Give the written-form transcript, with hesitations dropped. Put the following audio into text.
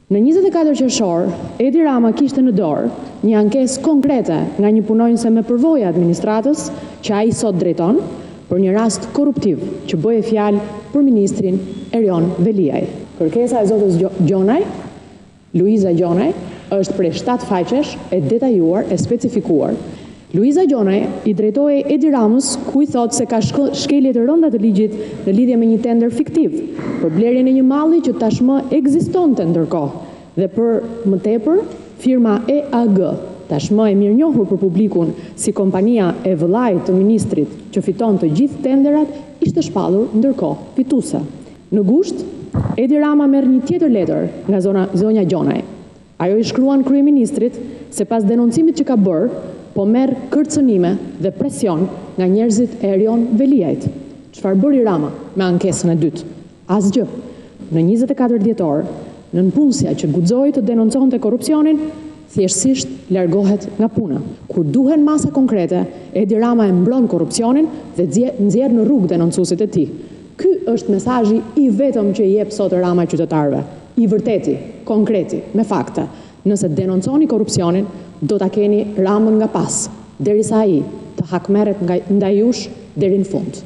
Në 24 qershor, Edi Rama kishte në dorë një ankesë konkrete nga një punonjëse me përvojë administratës që ai sot drejton për një rast korruptiv që bëje fjalë për ministrin Erion Veliaj. Kërkesa e zotës Gjonaj, Luiza Gjonaj, është prej 7 faqesh e detajuar e specifikuar. Luiza Gjonaj i drejtoi Edi Ramës, ku i thotë se ka shkelje të rënda të ligjit në lidhje me një tender fiktiv për blerjen e një malli që tashmë ekzistonte ndërkohë dhe për më tepër firma EAG, tashmë e mirënjohur për publikun si kompania e vëllait të ministrit që fiton të gjithë tenderat, ishte shpallur ndërkohë fituese. Në gusht, Edi Rama merr një tjetër letër nga zonja Gjonaj. Ajo i shkruan kryeministrit se pas denoncimit që ka bërë, po merr kërcënime dhe presion nga njerëzit e Erion Veliajt. Çfarë bëri Rama me ankesën e dytë? Asgjë. Në 24 dhjetor, nënpunësja që guxoi të denonconte korrupsionin, thjeshtësisht largohet nga puna. Kur duhen masa konkrete, Edi Rama e mbron korrupsionin dhe nxjerr në rrugë denoncuesit e tij. Ky është mesazhi i vetëm që i jep sot Rama qytetarëve. I vërteti, konkreti, me fakte. Nëse denonconi korrupsionin, do ta keni Ramën nga pas, derisa ai të hakmerret ndaj jush deri në fund.